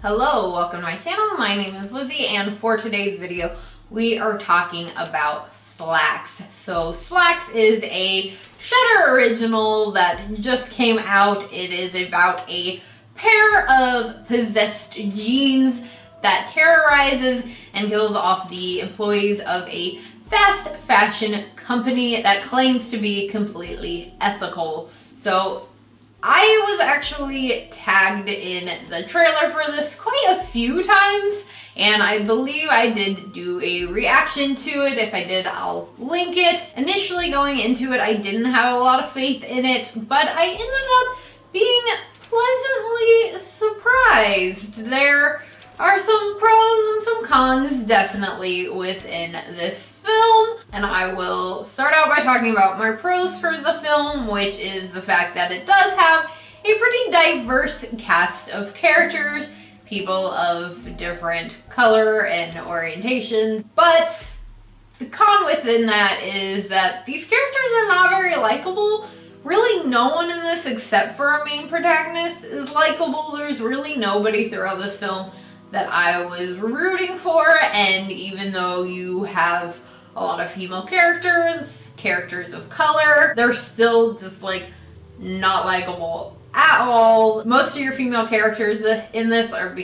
Hello, welcome to my channel. My name is Lizzie, and for today's video, we are talking about Slaxx. So Slaxx is a Shudder original that just came out. It is about a pair of possessed genes that terrorizes and kills off the employees of a fast fashion company that claims to be completely ethical. So I was actually tagged in the trailer for this quite a few times, and I believe I did do a reaction to it. If I did, I'll link it. Initially going into it, I didn't have a lot of faith in it, but I ended up being pleasantly surprised. There are some pros and some cons definitely within this film, and I will start out by talking about my pros for the film, which is the fact that it does have a pretty diverse cast of characters, people of different color and orientations, but the con within that is that these characters are not very likable. Really no one in this except for our main protagonist is likable. There's really nobody throughout this film that I was rooting for, and even though you have a lot of female characters of color, they're still just like not likable at all. Most of your female characters in this are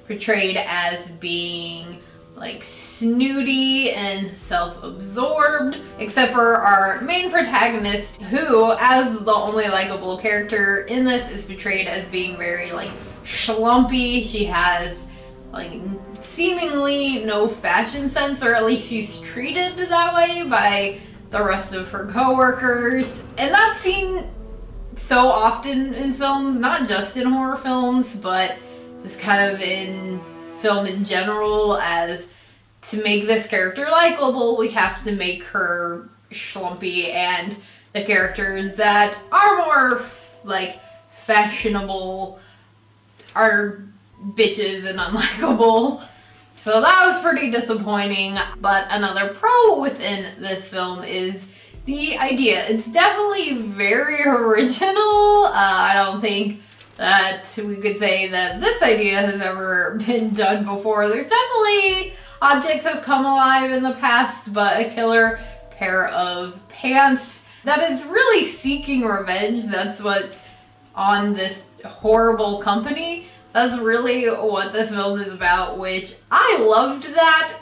portrayed as being like snooty and self-absorbed, except for our main protagonist, who, as the only likable character in this, is portrayed as being very like schlumpy. She has like seemingly no fashion sense, or at least she's treated that way by the rest of her co-workers. And that's seen so often in films, not just in horror films, but just kind of in film in general. As to make this character likable, we have to make her schlumpy, and the characters that are more like fashionable are bitches and unlikable. So that was pretty disappointing. But another pro within this film is the idea. It's definitely very original. I don't think that we could say that this idea has ever been done before. There's definitely objects have come alive in the past, but a killer pair of pants that is really seeking revenge. That's what on this horrible company. That's really what this film is about, which I loved that.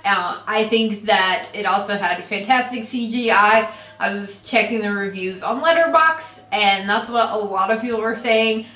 I think that it also had fantastic CGI. I was checking the reviews on Letterboxd, and that's what a lot of people were saying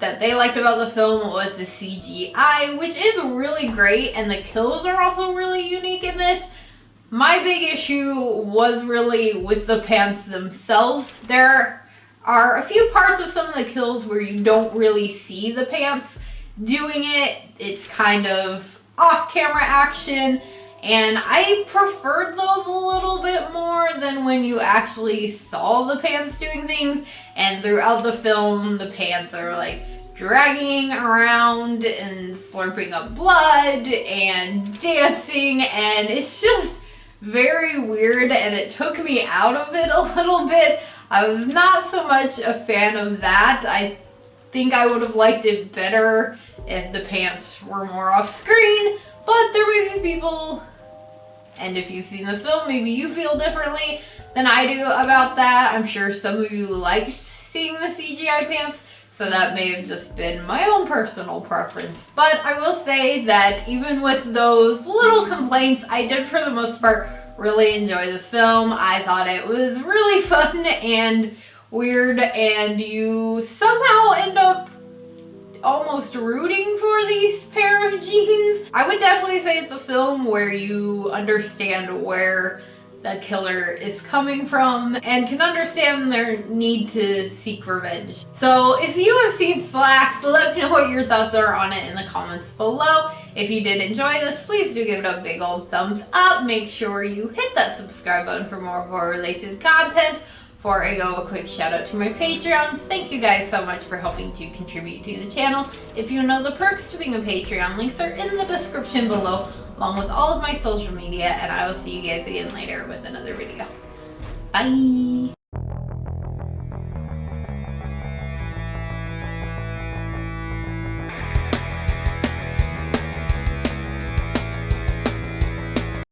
that they liked about the film was the CGI, which is really great, and the kills are also really unique in this. My big issue was really with the pants themselves. There are a few parts of some of the kills where you don't really see the pants doing it. It's kind of off-camera action, and I preferred those a little bit more than when you actually saw the pants doing things. And throughout the film, the pants are like dragging around and slurping up blood and dancing, and it's just very weird, and it took me out of it a little bit. I was not so much a fan of that. I think I would have liked it better if the pants were more off screen, but there may be people, and if you've seen this film, maybe you feel differently than I do about that. I'm sure some of you liked seeing the CGI pants, so that may have just been my own personal preference. But I will say that even with those little complaints, I did for the most part really enjoy this film. I thought it was really fun and weird, and you somehow end up almost rooting for these pair of jeans. I would definitely say it's a film where you understand where the killer is coming from and can understand their need to seek revenge. So if you have seen Slaxx, let me know what your thoughts are on it in the comments below. If you did enjoy this, please do give it a big old thumbs up. Make sure you hit that subscribe button for more horror related content. Before I go, a quick shout out to my Patreons. Thank you guys so much for helping to contribute to the channel. If you know the perks to being a Patreon, links are in the description below, along with all of my social media, and I will see you guys again later with another video. Bye!